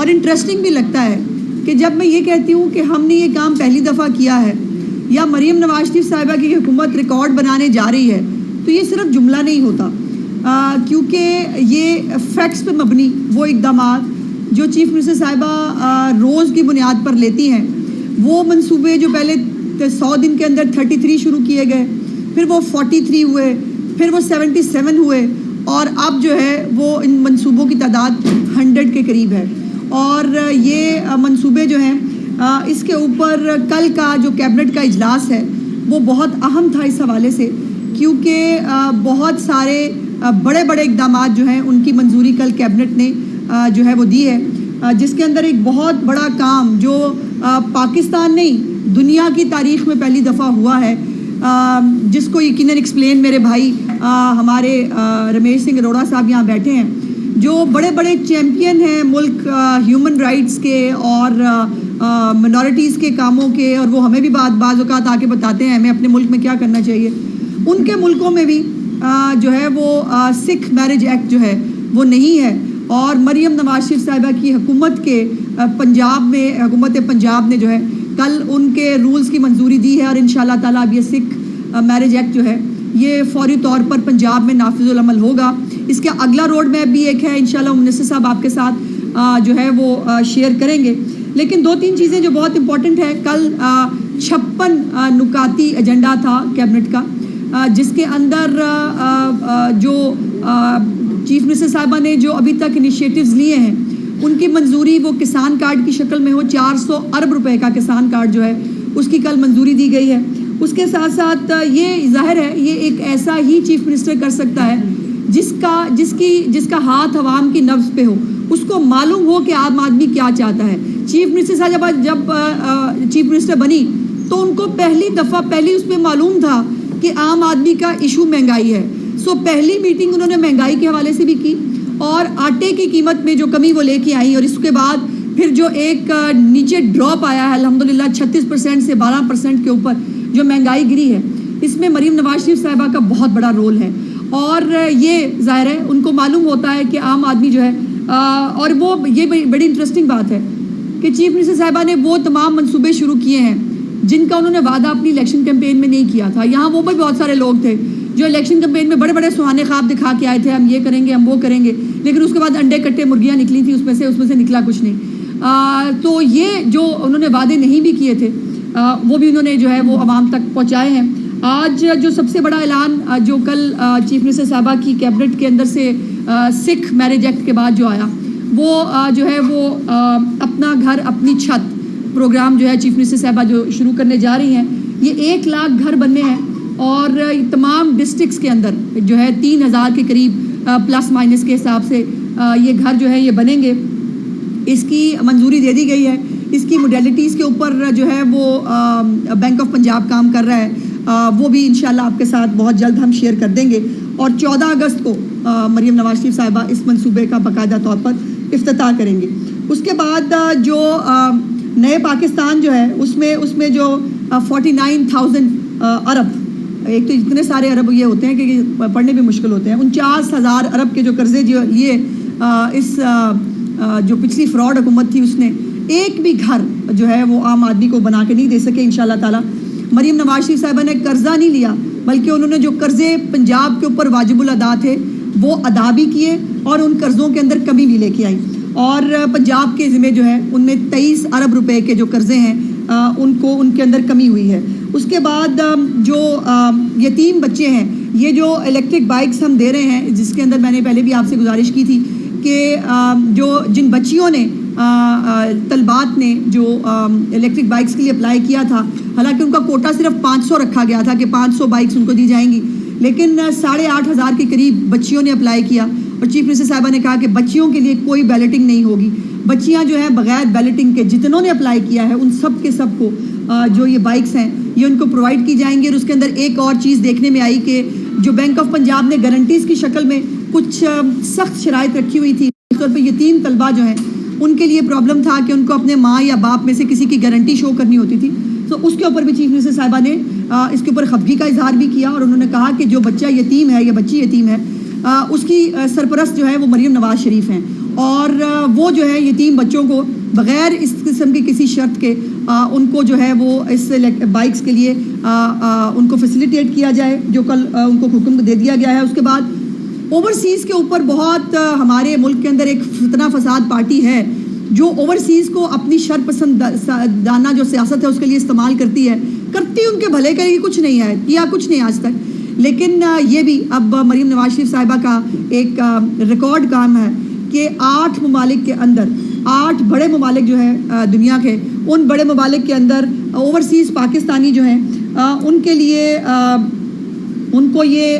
اور انٹرسٹنگ بھی لگتا ہے کہ جب میں یہ کہتی ہوں کہ ہم نے یہ کام پہلی دفعہ کیا ہے یا مریم نواز شریف صاحبہ کی حکومت ریکارڈ بنانے جا رہی ہے تو یہ صرف جملہ نہیں ہوتا، کیونکہ یہ فیکٹس پہ مبنی وہ اقدامات جو چیف منسٹر صاحبہ روز کی بنیاد پر لیتی ہیں، وہ منصوبے جو پہلے 100 دن کے اندر 33 شروع کیے گئے، پھر وہ 43 ہوئے، پھر وہ 77 ہوئے، اور اب جو ہے وہ ان منصوبوں کی تعداد 100 کے قریب ہے۔ اور یہ منصوبے جو ہیں اس کے اوپر کل کا جو کیبنٹ کا اجلاس ہے وہ بہت اہم تھا اس حوالے سے، کیونکہ بہت سارے بڑے بڑے اقدامات جو ہیں ان کی منظوری کل کیبنٹ نے جو ہے وہ دی ہے، جس کے اندر ایک بہت بڑا کام جو پاکستان نہیں دنیا کی تاریخ میں پہلی دفعہ ہوا ہے، جس کو یقیناً ایکسپلین میرے بھائی ہمارے رمیش سنگھ اروڑا صاحب یہاں بیٹھے ہیں، جو بڑے بڑے چیمپئن ہیں ملک ہیومن رائٹس کے اور منورٹیز کے کاموں کے، اور وہ ہمیں بھی بعض اوقات آ کے بتاتے ہیں ہمیں اپنے ملک میں کیا کرنا چاہیے۔ ان کے ملکوں میں بھی جو ہے وہ سکھ میرج ایکٹ جو ہے وہ نہیں ہے، اور مریم نواز شریف صاحبہ کی حکومت کے پنجاب میں حکومت پنجاب نے جو ہے کل ان کے رولز کی منظوری دی ہے، اور انشاءاللہ تعالیٰ اب یہ سکھ میرج ایکٹ جو ہے یہ فوری طور پر پنجاب میں نافذ العمل ہوگا۔ اس کا اگلا روڈ میپ بھی ایک ہے، انشاءاللہ منسٹر صاحب آپ کے ساتھ جو ہے وہ شیئر کریں گے۔ لیکن 2-3 چیزیں جو بہت امپورٹنٹ ہے، کل 56 نکاتی ایجنڈا تھا کیبنٹ کا، جس کے اندر جو چیف منسٹر صاحبہ نے جو ابھی تک انیشیٹوز لیے ہیں ان کی منظوری وہ کسان کارڈ کی شکل میں ہو، 400 ارب روپے کا کسان کارڈ جو ہے اس کی کل منظوری دی گئی ہے۔ اس کے ساتھ ساتھ یہ ظاہر ہے یہ ایک ایسا ہی چیف منسٹر کر سکتا ہے جس کا ہاتھ عوام کی نبض پہ ہو، اس کو معلوم ہو کہ عام آدمی کیا چاہتا ہے۔ چیف منسٹر صاحبہ جب چیف منسٹر بنی تو ان کو پہلی اس پہ معلوم تھا کہ عام آدمی کا ایشو مہنگائی ہے، سو پہلی میٹنگ انہوں نے مہنگائی کے حوالے سے بھی کی، اور آٹے کی قیمت میں جو کمی وہ لے کے آئی، اور اس کے بعد پھر جو ایک نیچے ڈراپ آیا ہے الحمدللہ 36% سے 12% کے اوپر جو مہنگائی گری ہے، اس میں مریم نواز شریف صاحبہ کا بہت بڑا رول ہے۔ اور یہ ظاہر ہے ان کو معلوم ہوتا ہے کہ عام آدمی جو ہے اور وہ یہ بڑی انٹرسٹنگ بات ہے کہ چیف منسٹر صاحبہ نے وہ تمام منصوبے شروع کیے ہیں جن کا انہوں نے وعدہ اپنی الیکشن کیمپین میں نہیں کیا تھا۔ یہاں وہ بھی بہت سارے لوگ تھے جو الیکشن کیمپین میں بڑے بڑے سہانے خواب دکھا کے آئے تھے، ہم یہ کریں گے ہم وہ کریں گے، لیکن اس کے بعد انڈے کٹے مرغیاں نکلی تھیں، اس میں سے نکلا کچھ نہیں۔ تو یہ جو انہوں نے وعدے نہیں بھی کیے تھے وہ بھی انہوں نے جو ہے وہ عوام تک پہنچائے ہیں۔ آج جو سب سے بڑا اعلان جو کل چیف منسٹر صاحبہ کی کیبنٹ کے اندر سے سکھ میرج ایکٹ کے بعد جو آیا، وہ جو ہے وہ اپنا گھر اپنی چھت پروگرام جو ہے چیف منسٹر صاحبہ جو شروع کرنے جا رہی ہیں، یہ 1 لاکھ گھر بننے ہیں، اور تمام ڈسٹرکٹس کے اندر جو ہے 3000 کے قریب پلس مائنس کے حساب سے یہ گھر جو ہے یہ بنیں گے۔ اس کی منظوری دے دی گئی ہے، اس کی موڈیلٹیز کے اوپر جو ہے وہ بینک آف پنجاب کام کر رہا ہے، وہ بھی انشاءاللہ آپ کے ساتھ بہت جلد ہم شیئر کر دیں گے، اور 14 اگست کو مریم نواز شریف صاحبہ اس منصوبے کا باقاعدہ طور پر افتتاح کریں گے۔ اس کے بعد جو نئے پاکستان جو ہے اس میں جو 49,000 ارب، ایک تو اتنے سارے ارب یہ ہوتے ہیں کہ پڑھنے بھی مشکل ہوتے ہیں، 49,000 ارب کے جو قرضے جو لیے اس جو پچھلی فراڈ حکومت تھی اس نے ایک بھی گھر جو ہے وہ عام آدمی کو بنا کے نہیں دے سکے۔ انشاءاللہ تعالیٰ مریم نواز شریف صاحبہ نے قرضہ نہیں لیا، بلکہ انہوں نے جو قرضے پنجاب کے اوپر واجب الادا تھے وہ ادا بھی کیے، اور ان قرضوں کے اندر کمی بھی لے کے آئی، اور پنجاب کے ذمہ جو ہے ان میں 23 ارب روپے کے جو قرضے ہیں ان کے اندر کمی ہوئی ہے۔ اس کے بعد جو یتیم بچے ہیں، یہ جو الیکٹرک بائکس ہم دے رہے ہیں، جس کے اندر میں نے پہلے بھی آپ سے گزارش کی تھی کہ جن بچیوں نے طلبات نے جو الیکٹرک بائکس کے لیے اپلائی کیا تھا، حالانکہ ان کا کوٹا صرف 500 رکھا گیا تھا کہ 500 بائکس ان کو دی جائیں گی، لیکن 8,500 کے قریب بچیوں نے اپلائی کیا، اور چیف منسٹر صاحبہ نے کہا کہ بچیوں کے لیے کوئی بیلٹنگ نہیں ہوگی، بچیاں جو ہیں بغیر بیلٹنگ کے جتنوں نے اپلائی کیا ہے ان سب کے سب کو جو یہ بائکس ہیں یہ ان کو پرووائڈ کی جائیں گی۔ اور اس کے اندر ایک اور چیز دیکھنے میں آئی کہ جو بینک آف پنجاب نے گارنٹیز کی شکل میں کچھ سخت شرائط رکھی ہوئی تھی، اس طور پہ یتیم طلبہ جو ہیں ان کے لیے پرابلم تھا کہ ان کو اپنے ماں یا باپ میں سے کسی کی گارنٹی شو کرنی ہوتی تھی، تو اس کے اوپر بھی چیف منسٹر صاحبہ نے اس کے اوپر خفگی کا اظہار بھی کیا، اور انہوں نے کہا کہ جو بچہ یتیم ہے یا بچی یتیم ہے اس کی سرپرست جو ہے وہ مریم نواز شریف ہیں، اور وہ جو ہے یتیم بچوں کو بغیر اس قسم کی کسی شرط کے ان کو جو ہے وہ اس بائکس کے لیے ان کو فیسیلیٹیٹ کیا جائے، جو کل ان کو حکم دے دیا گیا ہے۔ اس کے بعد اوورسیز کے اوپر بہت ہمارے ملک کے اندر ایک فتنہ فساد پارٹی ہے جو اوورسیز کو اپنی شر پسندانہ جو سیاست ہے اس کے لیے استعمال کرتی ان کے بھلے کے لیے کچھ نہیں ہے، کیا کچھ نہیں آج تک، لیکن یہ بھی اب مریم نواز شریف صاحبہ کا ایک ریکارڈ کام ہے کہ 8 ممالک کے اندر 8 بڑے ممالک جو ہیں دنیا کے، ان بڑے ممالک کے اندر اوورسیز پاکستانی جو ہیں ان کے لیے ان کو یہ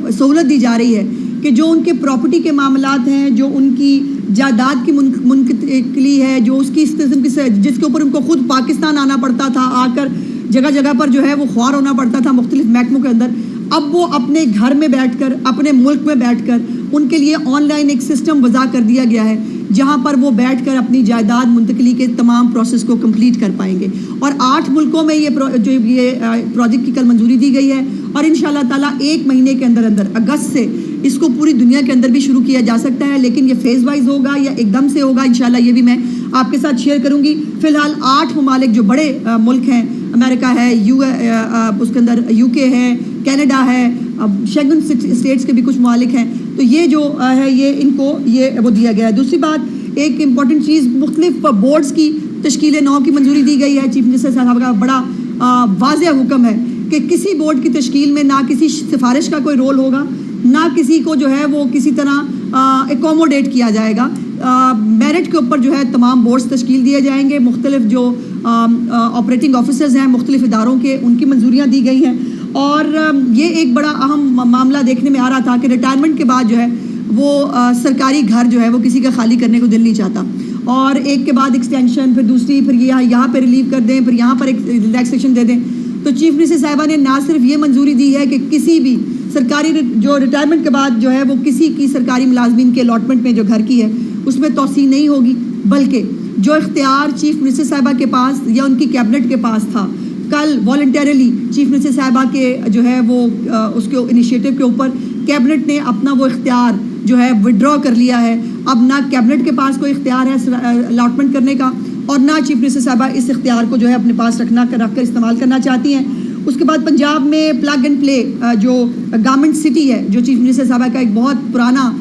سہولت دی جا رہی ہے کہ جو ان کے پراپرٹی کے معاملات ہیں، جو ان کی جائیداد کی منتقلی ہے، جو اس کی اس قسم کی جس کے اوپر ان کو خود پاکستان آنا پڑتا تھا، آ کر جگہ جگہ پر جو ہے وہ خوار ہونا پڑتا تھا مختلف محکموں کے اندر، اب وہ اپنے گھر میں بیٹھ کر اپنے ملک میں بیٹھ کر ان کے لیے آن لائن ایک سسٹم وضع کر دیا گیا ہے جہاں پر وہ بیٹھ کر اپنی جائیداد منتقلی کے تمام پروسیس کو کمپلیٹ کر پائیں گے۔ اور 8 ملکوں میں یہ پروجیکٹ کی کل منظوری دی گئی ہے اور انشاءاللہ تعالیٰ 1 مہینے کے اندر اگست سے اس کو پوری دنیا کے اندر بھی شروع کیا جا سکتا ہے، لیکن یہ فیز وائز ہوگا یا ایک دم سے ہوگا، انشاءاللہ یہ بھی میں آپ کے ساتھ شیئر کروں گی۔ فی الحال 8 ممالک جو بڑے ملک ہیں، امریکہ ہے، اس کے اندر UK ہے، کینیڈا ہے، شینگن اسٹیٹس کے بھی کچھ ممالک ہیں، تو یہ جو ہے یہ ان کو یہ وہ دیا گیا ہے۔ دوسری بات، ایک امپورٹنٹ چیز، مختلف بورڈز کی تشکیل 9 کی منظوری دی گئی ہے۔ چیف منسٹر صاحب کا بڑا واضح حکم ہے کہ کسی بورڈ کی تشکیل میں نہ کسی سفارش کا کوئی رول ہوگا، نہ کسی کو جو ہے وہ کسی طرح ایکوموڈیٹ کیا جائے گا۔ میرٹ کے اوپر جو ہے تمام بورڈز تشکیل دیے جائیں گے، مختلف جو آپریٹنگ آفیسرز ہیں مختلف اداروں کے، ان کی منظوریاں دی گئی ہیں۔ اور یہ ایک بڑا اہم معاملہ دیکھنے میں آ رہا تھا کہ ریٹائرمنٹ کے بعد جو ہے وہ سرکاری گھر جو ہے وہ کسی کا خالی کرنے کو دل نہیں چاہتا، اور ایک کے بعد ایکسٹینشن، پھر دوسری، پھر یہاں پہ ریلیو کر دیں، پھر یہاں پر ایک ریلیکسیشن دے دیں۔ تو چیف منسٹر صاحبہ نے نہ صرف یہ منظوری دی ہے کہ کسی بھی سرکاری جو ریٹائرمنٹ کے بعد جو ہے وہ کسی کی سرکاری ملازمین کے الاٹمنٹ میں جو گھر کی ہے اس میں توسیع نہیں ہوگی، بلکہ جو اختیار چیف منسٹر صاحبہ کے پاس یا ان کی کیبنٹ کے پاس تھا، کل والنٹیرلی چیف منسٹر صاحبہ کے جو ہے وہ اس کے انیشیٹو کے اوپر کیبنٹ نے اپنا وہ اختیار جو ہے وڈرا کر لیا ہے۔ اب نہ کیبنٹ کے پاس کوئی اختیار ہے الاٹمنٹ کرنے کا، اور نہ چیف منسٹر صاحبہ اس اختیار کو جو ہے اپنے پاس رکھ کر استعمال کرنا چاہتی ہیں۔ اس کے بعد پنجاب میں پلگ اینڈ پلے جو گورنمنٹ سٹی ہے، جو چیف منسٹر صاحبہ کا ایک بہت پرانا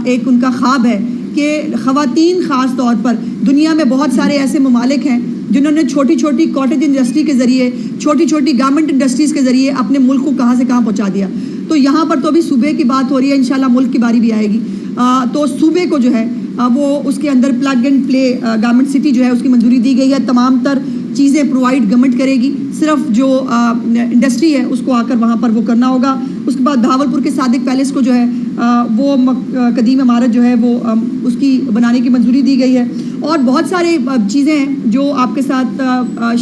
ایک ان کا خواب ہے کہ خواتین خاص طور پر، دنیا میں بہت سارے ایسے ممالک ہیں جنہوں نے چھوٹی چھوٹی کاٹیج انڈسٹری کے ذریعے، چھوٹی چھوٹی گورنمنٹ انڈسٹریز کے ذریعے اپنے ملک کو کہاں سے کہاں پہنچا دیا۔ تو یہاں پر تو ابھی صوبے کی بات ہو رہی ہے، انشاءاللہ ملک کی باری بھی آئے گی، تو صوبے کو جو ہے وہ اس کے اندر plug and play government city جو ہے اس کی منظوری دی گئی ہے۔ تمام تر چیزیں پرووائڈ گورنمنٹ کرے گی، صرف جو انڈسٹری ہے اس کو آ کر وہاں پر وہ کرنا ہوگا۔ اس کے بعد بھاولپور کے صادق پیلس کو جو ہے وہ قدیم عمارت جو ہے وہ اس کی بنانے کی منظوری دی گئی ہے، اور بہت سارے چیزیں ہیں جو آپ کے ساتھ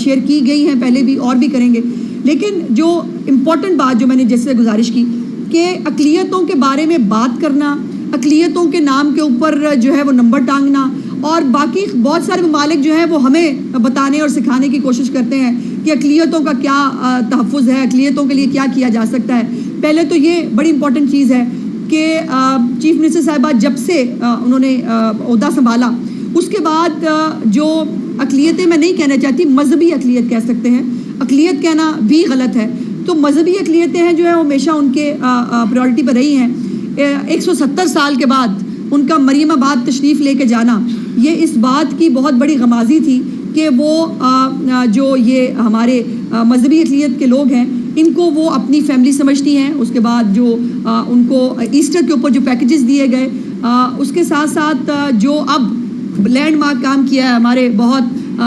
شیئر کی گئی ہیں پہلے بھی اور بھی کریں گے۔ لیکن جو امپورٹنٹ بات جو میں نے جس سے گزارش کی کہ اقلیتوں کے بارے میں بات کرنا، اقلیتوں کے نام کے اوپر جو ہے وہ نمبر ٹانگنا، اور باقی بہت سارے ممالک جو ہیں وہ ہمیں بتانے اور سکھانے کی کوشش کرتے ہیں کہ اقلیتوں کا کیا تحفظ ہے، اقلیتوں کے لیے کیا کیا جا سکتا ہے۔ پہلے تو یہ بڑی امپورٹنٹ چیز ہے کہ چیف منسٹر صاحبہ جب سے انہوں نے عہدہ سنبھالا اس کے بعد جو اقلیتیں، میں نہیں کہنا چاہتی مذہبی اقلیت کہہ سکتے ہیں، اقلیت کہنا بھی غلط ہے، تو مذہبی اقلیتیں ہیں جو ہے ہمیشہ ان کے پریورٹی پر رہی ہیں۔ 170 سال کے بعد ان کا مریم آباد تشریف لے کے جانا، یہ اس بات کی بہت بڑی غمازی تھی کہ وہ جو یہ ہمارے مذہبی اقلیت کے لوگ ہیں ان کو وہ اپنی فیملی سمجھتی ہیں۔ اس کے بعد جو ان کو ایسٹر کے اوپر جو پیکیجز دیے گئے، اس کے ساتھ ساتھ جو اب لینڈ مارک کام کیا ہے ہمارے بہت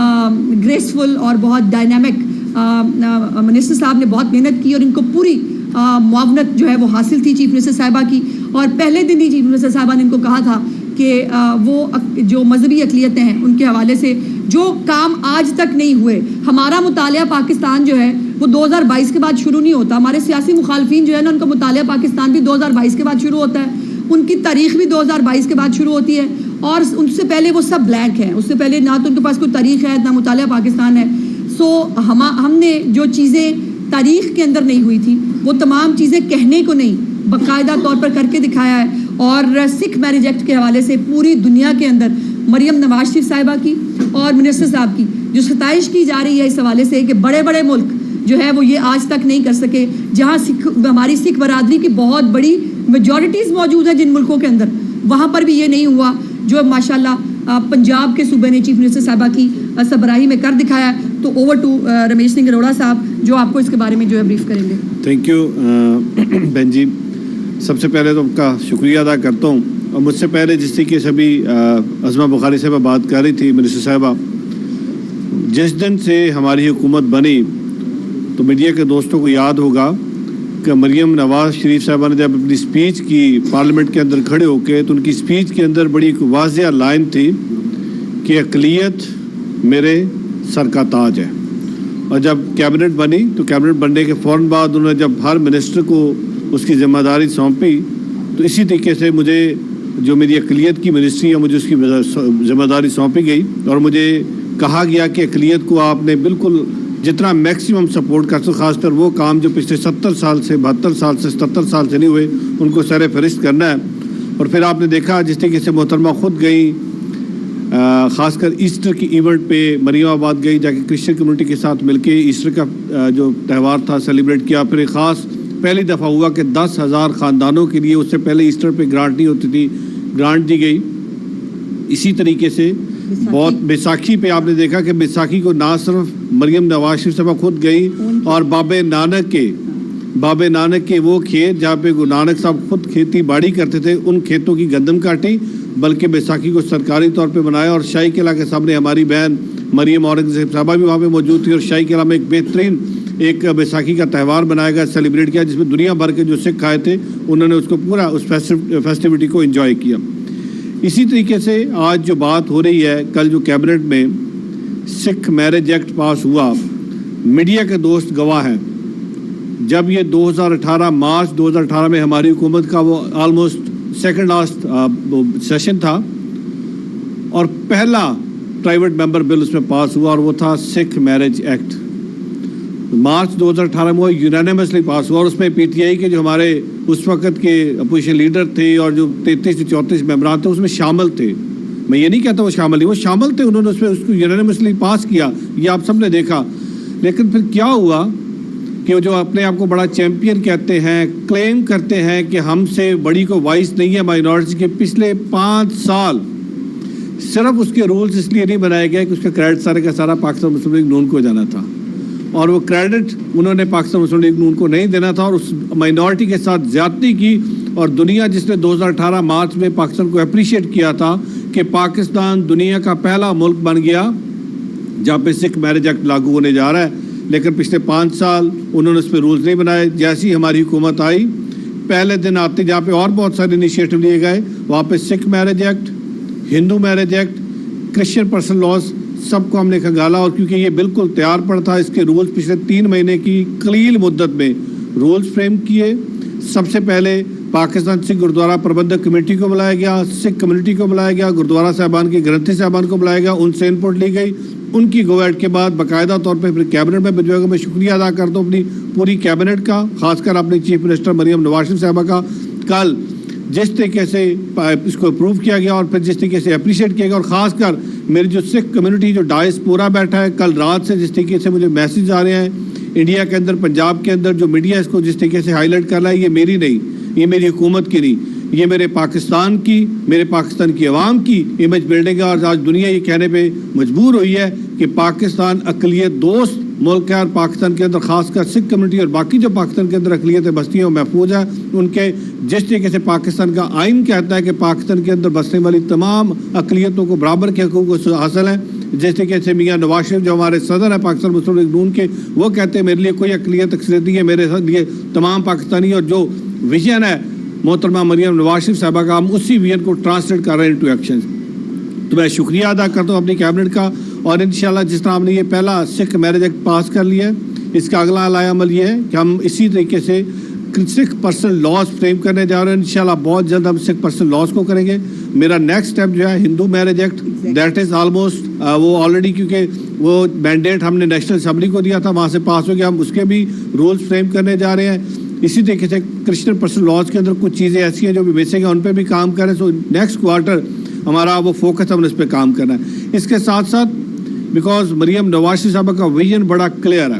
گریسفل اور بہت ڈائنامک، منسٹر صاحب نے بہت محنت کی اور ان کو پوری معاونت جو ہے وہ حاصل تھی چیف منسٹر صاحبہ کی، اور پہلے دن ہی چیف منسٹر صاحبہ نے ان کو کہا تھا کہ وہ جو مذہبی اقلیتیں ہیں ان کے حوالے سے جو کام آج تک نہیں ہوئے، ہمارا مطالعہ پاکستان جو ہے وہ 2022 کے بعد شروع نہیں ہوتا، ہمارے سیاسی مخالفین جو ہے نا ان کا مطالعہ پاکستان بھی 2022 کے بعد شروع ہوتا ہے، ان کی تاریخ بھی 2022 کے بعد شروع ہوتی ہے، اور ان سے پہلے وہ سب بلینک ہیں، اس سے پہلے نہ تو ان کے پاس کوئی تاریخ ہے نہ مطالعہ پاکستان ہے۔ سو ہم نے جو چیزیں تاریخ کے اندر نہیں ہوئی تھی وہ تمام چیزیں کہنے کو نہیں باقاعدہ طور پر کر کے دکھایا ہے، اور سکھ میرج ایکٹ کے حوالے سے پوری دنیا کے اندر مریم نواز شریف صاحبہ کی اور منسٹر صاحب کی جو ستائش کی جا رہی ہے اس حوالے سے کہ بڑے بڑے ملک جو ہے وہ یہ آج تک نہیں کر سکے, جہاں ہماری سکھ برادری کی بہت بڑی میجورٹیز موجود ہیں جن ملکوں کے اندر, وہاں پر بھی یہ نہیں ہوا جو ماشاءاللہ پنجاب کے صوبے نے چیف منسٹر صاحبہ کی سربراہی میں کر دکھایا ہے. تو اوور ٹو رمیش سنگھ اروڑا صاحب جو آپ کو اس کے بارے میں جو ہے بریف کریں گے. تھینک یو بہن جی. سب سے پہلے تو آپ کا شکریہ ادا کرتا ہوں, اور مجھ سے پہلے جس طریقے سے ابھی عظمہ بخاری صاحبہ بات کر رہی تھی منسٹر صاحبہ, جس دن سے ہماری حکومت بنی تو میڈیا کے دوستوں کو یاد ہوگا کہ مریم نواز شریف صاحبہ نے جب اپنی اسپیچ کی پارلیمنٹ کے اندر کھڑے ہو کے, تو ان کی اسپیچ کے اندر بڑی ایک واضح لائن تھی کہ اقلیت میرے سر کا تاج ہے. اور جب کیبنٹ بنی تو کیبنٹ بننے کے فوراً بعد انہوں نے جب ہر منسٹر کو اس کی ذمہ داری سونپی, تو اسی طریقے سے مجھے جو میری اقلیت کی منسٹری ہے مجھے اس کی ذمہ داری سونپی گئی, اور مجھے کہا گیا کہ اقلیت کو آپ نے بالکل جتنا میکسیمم سپورٹ کر سکتے, خاص کر وہ کام جو پچھلے 70 سال سے 72 سال سے 77 سال سے نہیں ہوئے ان کو سر فہرست کرنا ہے. اور پھر آپ نے دیکھا جس طریقے سے محترمہ خود گئی, خاص کر ایسٹر کی ایونٹ پہ مریم آباد گئی, جا کے کرسچن کمیونٹی کے ساتھ مل کے ایسٹر کا جو تہوار تھا سیلیبریٹ کیا. پھر ایک خاص پہلی دفعہ ہوا کہ 10,000 خاندانوں کے لیے, اس سے پہلے ایسٹر پہ گرانٹ نہیں ہوتی تھی, گرانٹ دی گئی. اسی طریقے سے بہت بیساکھی پہ آپ نے دیکھا کہ بیساکھی کو نہ صرف مریم نواز شریف صاحبہ خود گئی, اور بابے نانک کے وہ کھیت جہاں پہ گرو نانک صاحب خود کھیتی باڑی کرتے تھے, ان کھیتوں کی گندم کاٹی, بلکہ بیساکھی کو سرکاری طور پہ بنایا. اور شاہی قلعہ کے سامنے ہماری بہن مریم اورنگزیب صاحبہ بھی وہاں پہ موجود تھی, اور شاہی قلعہ میں ایک بہترین ایک بیساکھی کا تہوار بنایا گیا, سیلیبریٹ کیا, جس میں دنیا بھر کے جو سکھ آئے تھے انہوں نے اس کو پورا اس فیسٹیوٹی کو انجوائے کیا. اسی طریقے سے آج جو بات ہو رہی ہے, کل جو کیبنٹ میں سکھ میرج ایکٹ پاس ہوا, میڈیا کے دوست گواہ ہیں, جب یہ 2018 مارچ 2018 میں ہماری حکومت کا وہ آلموسٹ سیکنڈ لاسٹ سیشن تھا, اور پہلا پرائیویٹ ممبر بل اس میں پاس ہوا, اور وہ تھا سکھ میرج ایکٹ. مارچ 2018 میں وہ یونینیمسلی پاس ہوا, اور اس میں پی ٹی آئی کے جو ہمارے اس وقت کے اپوزیشن لیڈر تھے اور جو 33 سے 34 ممبران تھے اس میں شامل تھے. میں یہ نہیں کہتا وہ شامل نہیں, وہ شامل تھے, انہوں نے اس کو یونینیمسلی پاس کیا, یہ آپ سب نے دیکھا. لیکن پھر کیا ہوا کہ جو اپنے آپ کو بڑا چیمپئن کہتے ہیں, کلیم کرتے ہیں کہ ہم سے بڑی کو وائس نہیں ہے مائنورٹی کے, پچھلے 5 سال صرف اس کے رولز اس لیے نہیں بنائے گئے کہ اس کا کریڈٹ سارے کا سارا پاکستان مسلم لیگ نون کو جانا تھا, اور وہ کریڈٹ انہوں نے پاکستان مسلم لیگ نون کو نہیں دینا تھا, اور اس مائنورٹی کے ساتھ زیادتی کی. اور دنیا جس نے 2018 مارچ میں پاکستان کو اپریشیٹ کیا تھا کہ پاکستان دنیا کا پہلا ملک بن گیا جہاں پہ سکھ میرج ایکٹ لاگو ہونے جا رہا ہے, لیکن پچھلے 5 سال انہوں نے اس پہ رولز نہیں بنائے. جیسی ہماری حکومت آئی, پہلے دن آتے جہاں پہ اور بہت سارے انیشیٹو لیے گئے, وہاں پہ Sikh marriage act, Hindu marriage act, Christian personal laws سب کو ہم نے کھنگالا. اور کیونکہ یہ بالکل تیار پڑ تھا, اس کے رولز پچھلے 3 مہینے کی قلیل مدت میں رولز فریم کیے. سب سے پہلے پاکستان سکھ گردوارہ پربندھک کمیٹی کو بلایا گیا, سکھ کمیونٹی کو بلایا گیا, گردوارہ صاحبان کے گرنتھی صاحبان کو بلایا گیا, ان سے انپٹ لی گئی. ان کی گویٹ کے بعد باقاعدہ طور پہ پھر کیبنٹ میں بھیجا گیا. میں شکریہ ادا کرتا ہوں اپنی پوری کیبنٹ کا, خاص کر اپنی چیف منسٹر مریم نواز شریف صاحبہ کا. کل جس طریقے سے اس کو اپروو کیا گیا اور پھر جس طریقے سے اپریشیٹ کیا گیا, اور خاص کر میری جو سکھ کمیونٹی جو ڈائس پورا بیٹھا ہے, کل رات سے جس طریقے سے مجھے میسیج آ رہے ہیں انڈیا کے اندر, پنجاب کے اندر جو میڈیا اس کو جس طریقے سے ہائی لائٹ کر رہا ہے, یہ میری نہیں, یہ میری حکومت کی نہیں, یہ میرے پاکستان کی عوام کی امیج بلڈنگ ہے. اور آج دنیا یہ کہنے پہ مجبور ہوئی ہے کہ پاکستان اقلیت دوست ملک ہے, اور پاکستان کے اندر خاص کر سکھ کمیونٹی اور باقی جو پاکستان کے اندر اقلیتیں بستی ہیں وہ محفوظ ہے. ان کے جس طریقے سے پاکستان کا آئین کہتا ہے کہ پاکستان کے اندر بسنے والی تمام اقلیتوں کو برابر کے حقوق حاصل ہیں, جس طریقے سے میاں نواز شریف جو ہمارے صدر ہیں پاکستان مسلم لیگ نون کے, وہ کہتے ہیں میرے لیے کوئی اقلیت اکثریت نہیں ہے, میرے لیے تمام پاکستانی. اور جو ویژن ہے محترمہ مریم نواز شریف صاحبہ کا, ہم اسی ویژن کو ٹرانسلیٹ کر رہے ہیں انٹو ایکشن. تو میں شکریہ ادا کرتا ہوں اپنی کیبنٹ کا, اور انشاءاللہ جس طرح ہم نے یہ پہلا سکھ میرج ایکٹ پاس کر لیا ہے, اس کا اگلا عمل عمل یہ ہے کہ ہم اسی طریقے سے سکھ پرسنل لاز فریم کرنے جا رہے ہیں. انشاءاللہ بہت جلد ہم سکھ پرسنل لاز کو کریں گے. میرا نیکسٹ اسٹیپ جو ہے Hindu marriage act, that is almost وہ آلریڈی, کیونکہ وہ مینڈیٹ ہم نے نیشنل اسمبلی کو دیا تھا, وہاں سے پاس ہو گیا, ہم اس کے بھی رولز فریم کرنے جا رہے ہیں. اسی طریقے سے کرسچن پرسنل لاز کے اندر کچھ چیزیں ایسی ہیں جو بھی مسنگ ہیں، ان پہ بھی کام کریں. سو نیکسٹ کوارٹر ہمارا وہ فوکس ہے، ہم نے اس پہ کام کرنا ہے. اس کے ساتھ ساتھ بیکاز مریم نواز شریف صاحبہ کا ویژن بڑا کلیئر ہے،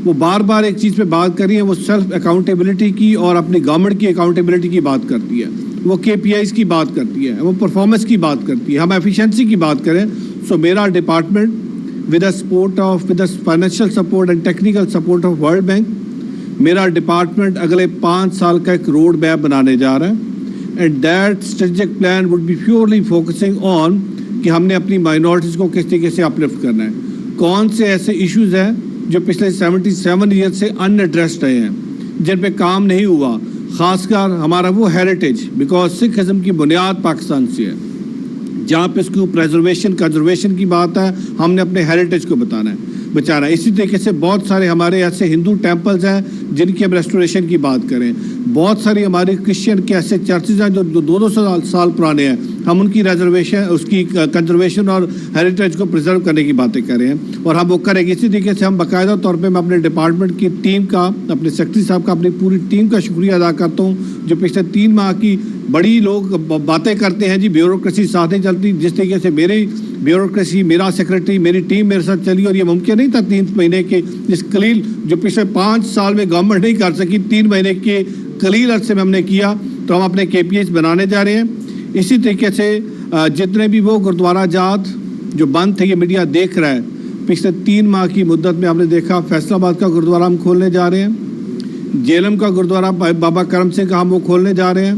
وہ بار بار ایک چیز پہ بات کر رہی ہے، وہ سیلف اکاؤنٹیبلٹی کی اور اپنی گورنمنٹ کی اکاؤنٹیبلٹی کی بات کرتی ہے، وہ KPIs کی بات کرتی ہے، وہ پرفارمنس کی بات کرتی ہے. ہم ایفیشنسی کی بات کریں. سو میرا department with the financial support and technical support of world bank, میرا ڈپارٹمنٹ اگلے 5 سال کا ایک روڈ میپ بنانے جا رہا ہے. And that strategic plan would be purely focusing on کہ ہم نے اپنی مائنورٹیز کو کس طریقے سے اپلفٹ کرنا ہے. کون سے ایسے ایشوز ہیں جو پچھلے 77 ایئر سے ان ایڈریسڈ رہے ہیں، جن پہ کام نہیں ہوا، خاص کر ہمارا وہ ہیریٹیج، بیکاز سکھ ازم کی بنیاد پاکستان سے ہے، جہاں پہ اس کو پریزرویشن کنزرویشن کی بات ہے، ہم نے اپنے ہیریٹیج کو بچانا ہے. اسی طریقے سے بہت سارے ہمارے ایسے ہندو ٹیمپلز ہیں جن کی ہم ریسٹوریشن کی بات کریں. بہت ساری ہماری کرسچن کے ایسے چرچز ہیں جو 200 سال پرانے ہیں، ہم ان کی ریزرویشن، اس کی کنزرویشن اور ہیریٹیج کو پرزرو کرنے کی باتیں کر رہے ہیں، اور ہم وہ کریں گے. اسی طریقے سے ہم باقاعدہ طور پہ میں اپنے ڈپارٹمنٹ کی ٹیم کا، اپنے سیکرٹری صاحب کا، اپنی پوری ٹیم کا شکریہ ادا کرتا ہوں جو پچھلے 3 ماہ کی بڑی لوگ باتیں کرتے ہیں جی بیوروکریسی ساتھ نہیں چلتی. جس طریقے سے میری بیوروکریسی، میرا سیکرٹری، میری ٹیم میرے ساتھ چلی، اور یہ ممکن نہیں تھا 3 مہینے کے اس قلیل جو پچھلے 5 سال میں گورنمنٹ نہیں کر سکی، 3 مہینے کے قلیل عرصے میں ہم نے کیا. تو ہم اپنے KPIs بنانے جا رہے ہیں. اسی طریقے سے جتنے بھی وہ گردوارہ جات جو بند تھے، یہ میڈیا دیکھ رہا ہے، پچھلے 3 ماہ کی مدت میں ہم نے دیکھا فیصل آباد کا گردوارہ ہم کھولنے جا رہے ہیں، جیلم کا گردوارہ بابا کرم سنگھ کا ہم وہ کھولنے جا رہے ہیں.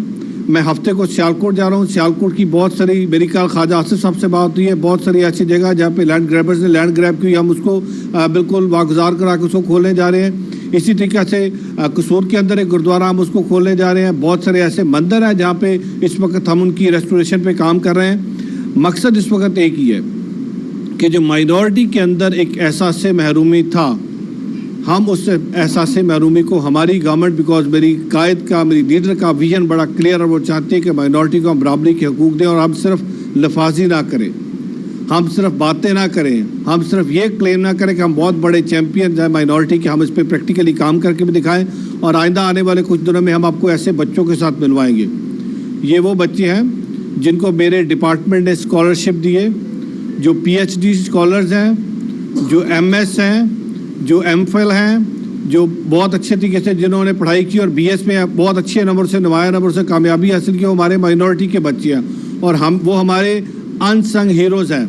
میں ہفتے کو سیالکوٹ جا رہا ہوں. سیالکوٹ کی بہت ساری میری کل خواجہ آصف صاحب سے بات ہوئی ہے، بہت ساری ایسی جگہ جہاں پہ لینڈ گریبرز نے لینڈ گریب کی، ہم اس کو بالکل واگزار کرا کے اس کو کھولنے جا رہے ہیں. اسی طریقے سے قصور کے اندر ایک گردوارہ ہم اس کو کھولنے جا رہے ہیں. بہت سارے ایسے مندر ہیں جہاں پہ اس وقت ہم ان کی ریسٹوریشن پہ کام کر رہے ہیں. مقصد اس وقت ایک ہی ہے کہ جو مائنورٹی کے اندر ایک احساس محرومی تھا، ہم اس احساس محرومی کو ہماری گورنمنٹ، بیکاز میری قائد کا، میری لیڈر کا ویژن بڑا کلیئر، اور وہ چاہتے ہیں کہ مائنورٹی کو ہم برابری کے حقوق دیں، اور ہم صرف لفاظی نہ کریں، ہم صرف باتیں نہ کریں، ہم صرف یہ کلیم نہ کریں کہ ہم بہت بڑے چیمپئن ہیں مائنورٹی کے، ہم اس پہ پریکٹیکلی کام کر کے بھی دکھائیں. اور آئندہ آنے والے کچھ دنوں میں ہم آپ کو ایسے بچوں کے ساتھ ملوائیں گے. یہ وہ بچے ہیں جن کو میرے ڈپارٹمنٹ نے اسکالرشپ دیے، جو PhD اسکالرز ہیں، جو MS ہیں، جو MPhil ہیں، جو بہت اچھے طریقے سے جنہوں نے پڑھائی کی اور BS میں بہت اچھے نمبر سے، نمایاں نمبر سے کامیابی حاصل کی، وہ ہمارے مائنورٹی کے بچے ہیں. اور وہ ہمارے انسنگ ہیروز ہیں.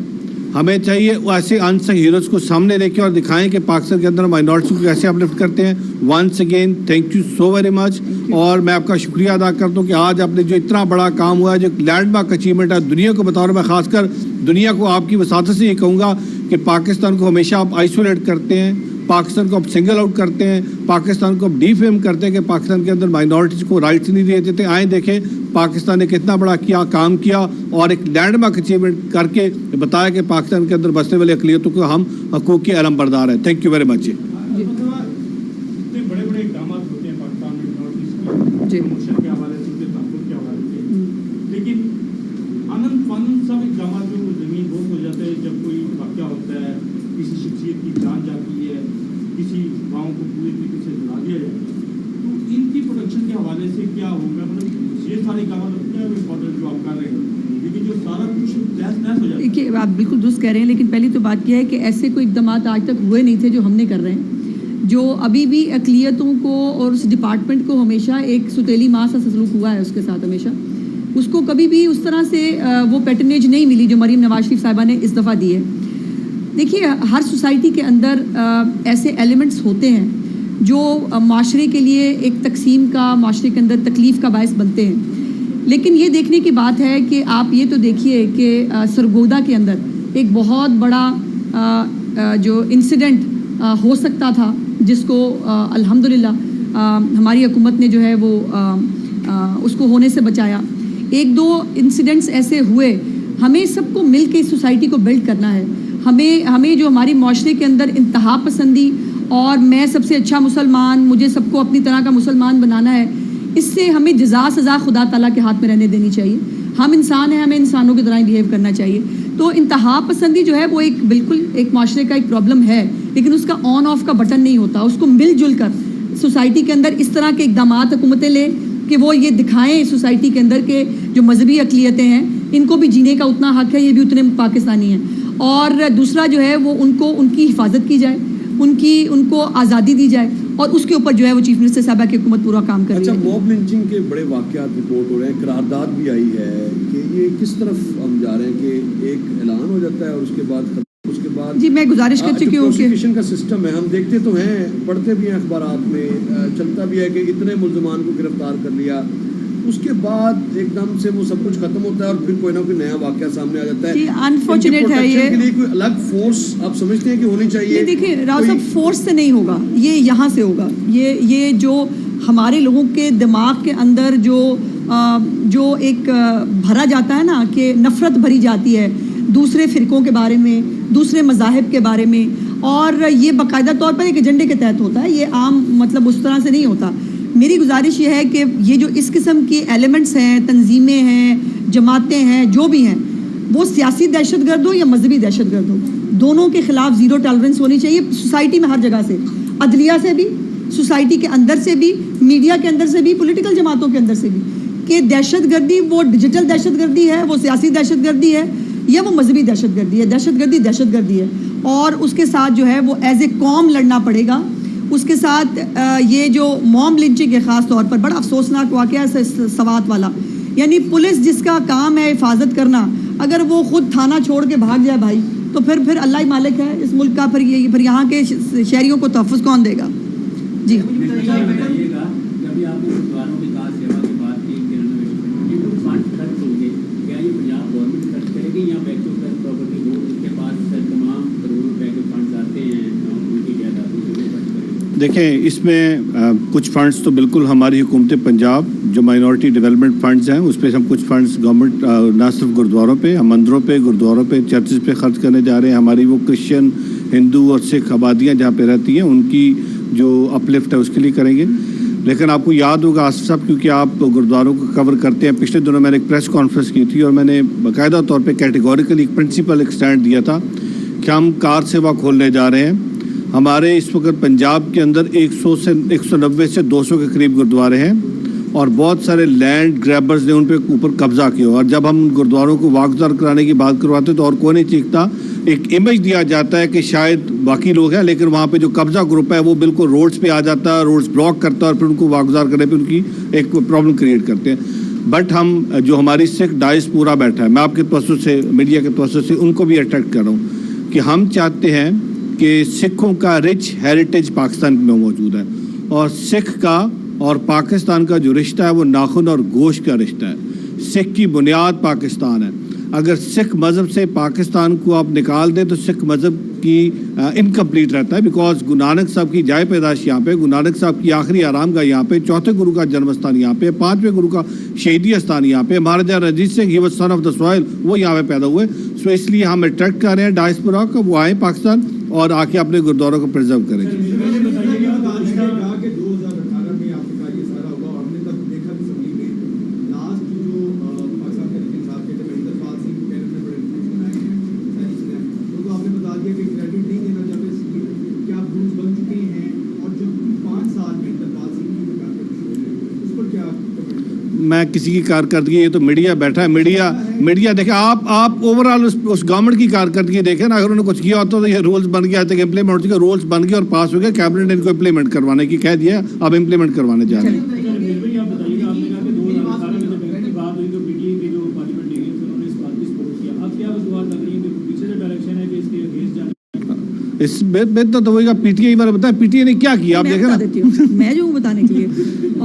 ہمیں چاہیے وہ ایسے انسنگ ہیروز کو سامنے لے کے اور دکھائیں کہ پاکستان کے اندر مائنورٹی کو کیسے اپلفٹ کرتے ہیں. Once again thank you so very much. اور میں آپ کا شکریہ ادا کرتا ہوں کہ آج آپ نے جو اتنا بڑا کام ہوا ہے، جو لینڈ مارک اچیومنٹ ہے دنیا کو بتا رہا ہوں، میں خاص کر دنیا کو آپ کی وساطت سے یہ کہوں گا کہ پاکستان کو ہمیشہ آپ آئسولیٹ کرتے ہیں، پاکستان کو آپ سنگل آؤٹ کرتے ہیں، پاکستان کو آپ ڈی فیم کرتے ہیں کہ پاکستان کے اندر مائنورٹیز کو رائٹس نہیں دیے دیتے. آئیں دیکھیں پاکستان نے کتنا بڑا کام کیا اور ایک لینڈ مارک اچیومنٹ کر کے بتایا کہ پاکستان کے اندر بسنے والی اقلیتوں کو ہم حقوق کے علم بردار ہیں. Thank you very much. بڑے بڑے اقدامات ہوتے ہیں پاکستان میں مائنورٹیز کے پروموشن کے حوالے سے، ان کے تحفظ کے حوالے سے، لیکن انن فن سب اقدامات میں وہ زمین بوس ہو جاتا ہے جب کوئی واقعہ ہوتا ہے، کسی شخصیت کی جان جاتی ہے، کسی گاؤں کو پوری طریقے سے جلا دیا جائے. تو ان کی پروڈکشن کے حوالے سے کیا ہوگا؟ مطلب یہ سارے اقدامات کیا امپورٹنٹ جو آپ کر رہے ہیں، لیکن جو سارا کچھ تحس نحس ہو جاتا ہے. دیکھیے آپ بالکل درست کہہ رہے ہیں، لیکن پہلی تو بات یہ ہے کہ ایسے کوئی اقدامات آج تک ہوئے نہیں تھے جو ہم نے کر رہے ہیں. جو ابھی بھی اقلیتوں کو اور اس ڈپارٹمنٹ کو ہمیشہ ایک ستیلی ماں سا سلوک ہوا ہے اس کے ساتھ، ہمیشہ اس کو کبھی بھی اس طرح سے وہ پیٹرنیج نہیں ملی جو مریم نواز شریف صاحبہ نے اس دفعہ دی ہے. دیکھیے ہر سوسائٹی کے اندر ایسے ایلیمنٹس ہوتے ہیں جو معاشرے کے لیے ایک تقسیم کا، معاشرے کے اندر تکلیف کا باعث بنتے ہیں. لیکن یہ دیکھنے کی بات ہے کہ آپ یہ تو دیکھیے کہ سرگودا کے اندر ایک بہت بڑا جو انسیڈنٹ ہو سکتا تھا، جس کو الحمدللہ ہماری حکومت نے جو ہے وہ اس کو ہونے سے بچایا. 1-2 انسیڈنٹس ایسے ہوئے. ہمیں سب کو مل کے اس سوسائٹی کو بلڈ کرنا ہے. ہمیں جو ہماری معاشرے کے اندر انتہا پسندی اور میں سب سے اچھا مسلمان، مجھے سب کو اپنی طرح کا مسلمان بنانا ہے، اس سے ہمیں جزا سزا خدا تعالیٰ کے ہاتھ میں رہنے دینی چاہیے. ہم انسان ہیں، ہمیں انسانوں کی طرح بیہیو کرنا چاہیے. تو انتہا پسندی جو ہے وہ ایک بالکل ایک معاشرے کا ایک پرابلم ہے، لیکن اس کا آن آف کا بٹن نہیں ہوتا. اس کو مل جل کر سوسائٹی کے اندر اس طرح کے اقدامات حکومتیں لیں کہ وہ یہ دکھائیں سوسائٹی کے اندر کہ جو مذہبی اقلیتیں ہیں ان کو بھی جینے کا اتنا حق ہے, یہ بھی اتنے پاکستانی ہیں. اور دوسرا جو ہے وہ ان کی حفاظت کی جائے, ان کو آزادی دی جائے, اور اس کے اوپر جو ہے وہ چیف منسٹر صاحبہ کی حکومت پورا کام کر رہی ہے. اچھا, موب لنچنگ کے بڑے واقعات رپورٹ ہو رہے ہیں, قرارداد بھی آئی ہے کہ یہ کس طرف ہم جا رہے ہیں کہ ایک اعلان ہو جاتا ہے اور اس کے بعد جی میں گزارش کر چکی ہوں کہ پروسیکیوشن کا سسٹم ہے, ہم دیکھتے تو ہیں, پڑھتے بھی ہیں اخبارات میں, چلتا بھی ہے کہ اتنے ملزمان کو گرفتار کر لیا, اس کے بعد ایک دم سے وہ سب کچھ ختم ہوتا ہے اور پھر کوئی نہ کوئی نیا واقعہ سامنے آ جاتا ہے. جی انفارچونیٹ ہے یہ, کے لیے کوئی الگ فورس آپ سمجھتے ہیں کہ ہونی چاہیے؟ دیکھیں راؤ صاحب, فورس سے نہیں ہوگا, یہ یہاں سے ہوگا. یہ جو ہمارے لوگوں کے دماغ کے اندر جو ایک بھرا جاتا ہے نا, کہ نفرت بھری جاتی ہے دوسرے فرقوں کے بارے میں, دوسرے مذاہب کے بارے میں, اور یہ باقاعدہ طور پر ایک ایجنڈے کے تحت ہوتا ہے, یہ عام مطلب اس طرح سے نہیں ہوتا. میری گزارش یہ ہے کہ یہ جو اس قسم کی ایلیمنٹس ہیں, تنظیمیں ہیں, جماعتیں ہیں, جو بھی ہیں, وہ سیاسی دہشت گرد ہو یا مذہبی دہشت گرد ہو, دونوں کے خلاف زیرو ٹالرنس ہونی چاہیے سوسائٹی میں ہر جگہ سے, عدلیہ سے بھی, سوسائٹی کے اندر سے بھی, میڈیا کے اندر سے بھی, پولیٹیکل جماعتوں کے اندر سے بھی, کہ دہشت گردی وہ ڈیجیٹل دہشت گردی ہے, وہ سیاسی دہشت گردی ہے, یا وہ مذہبی دہشت گردی ہے. دہشت گردی ہے, اور اس کے ساتھ جو ہے وہ ایز اے قوم لڑنا پڑے گا. اس کے ساتھ یہ جو موب لنچنگ ہے خاص طور پر بڑا افسوسناک واقعہ ہے سوات والا, یعنی پولیس جس کا کام ہے حفاظت کرنا, اگر وہ خود تھانہ چھوڑ کے بھاگ جائے بھائی, تو پھر اللہ ہی مالک ہے اس ملک کا, پھر یہاں کے شہریوں کو تحفظ کون دے گا؟ جی دیکھیں, اس میں کچھ فنڈز تو بالکل ہماری حکومت پنجاب جو مائنورٹی ڈیولپمنٹ فنڈز ہیں اس پہ ہم کچھ فنڈز گورنمنٹ نہ صرف گردواروں پہ, ہم مندروں پہ, گردواروں پہ, چرچز پہ خرچ کرنے جا رہے ہیں. ہماری وہ کرسچن, ہندو اور سکھ آبادیاں جہاں پہ رہتی ہیں ان کی جو اپلفٹ ہے اس کے لیے کریں گے. لیکن آپ کو یاد ہوگا آصف صاحب, کیونکہ آپ گردواروں کو کور کرتے ہیں, پچھلے دنوں میں نے ایک پریس کانفرنس کی تھی اور میں نے باقاعدہ طور پہ کیٹیگوریکلی ایک پرنسپل ایک سٹینڈ دیا تھا کہ ہم کار سیوا کھولنے جا رہے ہیں. ہمارے اس وقت پنجاب کے اندر 190 سے 200 کے قریب گردوارے ہیں, اور بہت سارے لینڈ گریبرز نے ان پہ اوپر قبضہ کیا. اور جب ہم گردواروں کو واگزار کرانے کی بات کرواتے تو اور کوئی نہیں چیختا, ایک امیج دیا جاتا ہے کہ شاید باقی لوگ ہیں, لیکن وہاں پہ جو قبضہ گروپ ہے وہ بالکل روڈز پہ آ جاتا ہے, روڈز بلاک کرتا ہے, اور پھر ان کو واگزار کرنے پہ ان کی ایک پرابلم کریٹ کرتے ہیں. بٹ ہم جو ہماری سکھ ڈائس پورا بیٹھا ہے, میں آپ کے توسط سے, میڈیا کے توسط سے ان کو بھی اٹریکٹ کر رہا ہوں کہ ہم چاہتے ہیں کہ سکھوں کا رچ ہیریٹیج پاکستان میں موجود ہے, اور سکھ کا اور پاکستان کا جو رشتہ ہے وہ ناخن اور گوشت کا رشتہ ہے. سکھ کی بنیاد پاکستان ہے. اگر سکھ مذہب سے پاکستان کو آپ نکال دیں تو سکھ مذہب کی انکمپلیٹ رہتا ہے, بیکاز گرو نانک صاحب کی جائے پیدائش یہاں پہ, گرو نانک صاحب کی آخری آرام گاہ یہاں پہ, چوتھے گرو کا جنم استھان یہاں پہ, 5ویں گرو کا شہیدی استھان یہاں پہ, Maharaja Ranjit Singh he was son of the soil, وہ یہاں پہ پیدا ہوئے. سو اس لیے ہم اٹریکٹ کر رہے ہیں ڈائسپورا کو, وہ آئیں پاکستان اور آ کے اپنے گردواروں کو پرزرو کریں. میں کسی کی کارکردگی, یہ تو میڈیا بیٹھا ہے, میڈیا دیکھیں, آپ اوور آل اس گورنمنٹ کی کارکردگی دیکھیں نا. اگر انہوں نے کچھ کیا ہوتا تو یہ رولز بن گیا تھا کہ امپلیمنٹ ہو چکے, رولز بن گئے اور پاس ہو گئے, کیبنٹ نے ان کو امپلیمنٹ کروانے کی کہہ دیا, اب امپلیمنٹ کروانے جا رہے ہیں. اس بہتر تو وہی کا پی ٹی آئی والے بتایا, پی ٹی آئی نے کیا کیا آپ دیکھیں نا. میں جو ہوں بتانے کے لیے,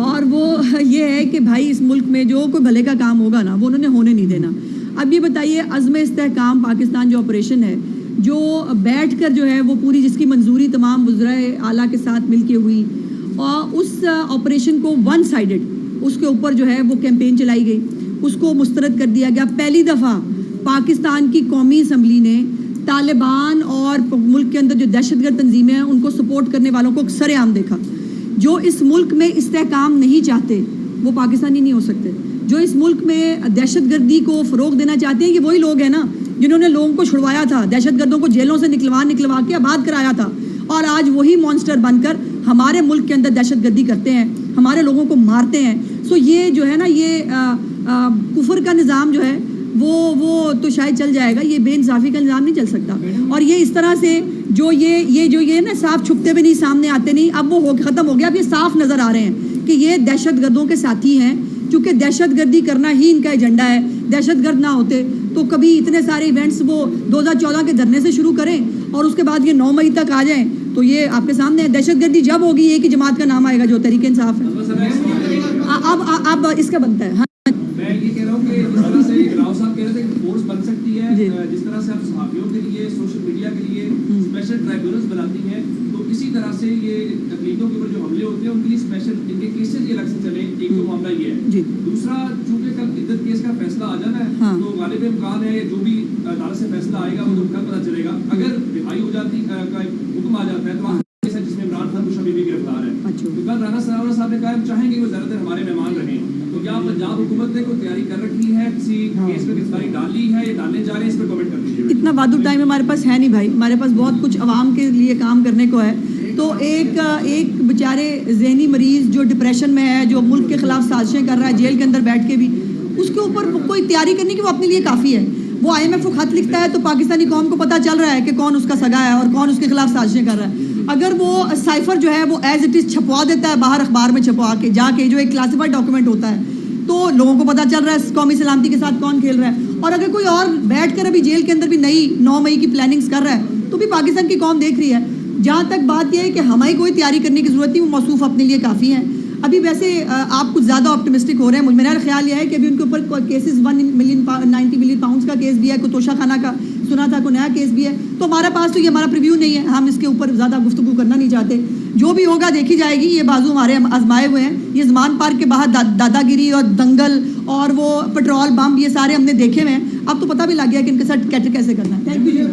اور وہ یہ ہے کہ بھائی اس ملک میں جو کوئی بھلے کا کام ہوگا نا وہ انہوں نے ہونے نہیں دینا. اب یہ بتائیے, عزم استحکام پاکستان جو آپریشن ہے, جو بیٹھ کر جو ہے وہ پوری, جس کی منظوری تمام وزرائے اعلیٰ کے ساتھ مل کے ہوئی, اور اس آپریشن کو ون سائیڈڈ اس کے اوپر جو ہے وہ کیمپین چلائی گئی, اس کو مسترد کر دیا گیا. پہلی دفعہ پاکستان کی قومی اسمبلی نے طالبان اور ملک کے اندر جو دہشت گرد تنظیمیں ہیں ان کو سپورٹ کرنے والوں کو سر عام دیکھا. جو اس ملک میں استحکام نہیں چاہتے وہ پاکستانی نہیں ہو سکتے. جو اس ملک میں دہشت گردی کو فروغ دینا چاہتے ہیں, یہ وہی لوگ ہیں نا جنہوں نے لوگوں کو چھڑوایا تھا, دہشت گردوں کو جیلوں سے نکلوا کے آباد کرایا تھا, اور آج وہی مانسٹر بن کر ہمارے ملک کے اندر دہشت گردی کرتے ہیں, ہمارے لوگوں کو مارتے ہیں. سو یہ جو ہے نا یہ کفر کا نظام جو ہے وہ تو شاید چل جائے گا, یہ بے انصافی کا نظام نہیں چل سکتا. اور یہ اس طرح سے جو یہ نا صاف چھپتے بھی نہیں, سامنے آتے نہیں, اب وہ ختم ہو گیا. اب یہ صاف نظر آ رہے ہیں کہ یہ دہشت گردوں کے ساتھی ہیں, چونکہ دہشت گردی کرنا ہی ان کا ایجنڈا ہے. دہشت گرد نہ ہوتے تو کبھی اتنے سارے ایونٹس وہ 2014 کے دھرنے سے شروع کریں اور اس کے بعد یہ 9 مئی تک آ جائیں. تو یہ آپ کے سامنے ہے, دہشت گردی جب ہوگی ایک ہی جماعت کا نام آئے گا جو تحریک انصاف ہے. اب اس کا بنتا ہے. میں یہ کہہ رہا ہوں کہ جس طرح سے راؤ صاحب کہہ رہے تھے کہ فورس بن سکتی ہے, جس طرح سے آپ صحافیوں کے لیے سوشل میڈیا کے لیے اسپیشل ٹرائبیونلز بناتی ہیں, تو اسی طرح سے یہ تقلیدوں کے اوپر جو حملے ہوتے ہیں ان کے لیے اسپیشل ان کے کیسز الگ سے چلیں. ایک تو معاملہ یہ ہے. دوسرا, چونکہ کل عدت کیس کا فیصلہ آ جانا ہے تو غالب امکان ہے جو بھی عدالت سے فیصلہ آئے گا وہ تو کل پتہ چلے گا. اگر رہائی ہو جاتی کا حکم آ جاتا ہے تو جس میں عمران خان ابھی بھی گرفتار ہے, تو کل رانا ثناءاللہ صاحب نے کہا ہم چاہیں گے وہ زیادہ تر ہمارے مہمان رہیں. تو کیا پنجاب حکومت نے کوئی تیاری کر رکھی ہے, کسی کیس میں گرفتاری ڈال لی ہے یا ڈالنے جا رہے ہیں, اس پہ کمنٹ کر دیجیے. اتنا وادو ٹائم ہمارے پاس ہے نہیں بھائی, ہمارے پاس بہت کچھ عوام کے لیے کام کرنے کو ہے. تو ایک بیچارے ذہنی مریض جو ڈپریشن میں ہے, جو ملک کے خلاف سازشیں کر رہا ہے جیل کے اندر بیٹھ کے بھی, اس کے اوپر کوئی تیاری کرنے کی وہ اپنے لیے کافی ہے. وہ IMF کو خط لکھتا ہے تو پاکستانی قوم کو پتہ چل رہا ہے کہ کون اس کا سگا ہے اور کون اس کے خلاف سازشیں کر رہا ہے. اگر وہ سائفر جو ہے وہ ایز اٹ از چھپوا دیتا ہے باہر اخبار میں چھپوا کے جا کے, جو ایک کلاسیفائڈ ڈاکومنٹ ہوتا ہے, تو لوگوں کو پتہ چل رہا ہے قومی سلامتی کے ساتھ کون کھیل رہا ہے. اور اگر کوئی اور بیٹھ کر ابھی جیل کے اندر بھی نئی 9 مئی کی پلاننگز کر رہا ہے تو بھی پاکستان کی قوم دیکھ رہی ہے. جہاں تک بات یہ ہے کہ ہمیں کوئی تیاری کرنے کی ضرورت نہیں, وہ موصوف اپنے لیے کافی ہیں. ابھی ویسے آپ کچھ زیادہ آپٹمسٹک ہو رہے ہیں. میرا خیال یہ ہے کہ ابھی ان کے اوپر کیسز 90 ملین پاؤنڈز کا کیس بھی ہے, کوئی توشہ خانہ کا سنا تھا, کوئی نیا کیس بھی ہے. تو ہمارے پاس تو یہ ہمارا پریویو نہیں ہے, ہم اس کے اوپر زیادہ گفتگو کرنا نہیں چاہتے. جو بھی ہوگا دیکھی جائے گی. یہ بازو ہمارے آزمائے ہوئے ہیں. یہ زمان پارک کے باہر دادا گیری اور دنگل اور وہ پٹرول بم, یہ سارے ہم نے دیکھے ہوئے ہیں. اب تو پتہ بھی لگ گیا کہ ان کے ساتھ کیسے کرنا ہے. Thank you.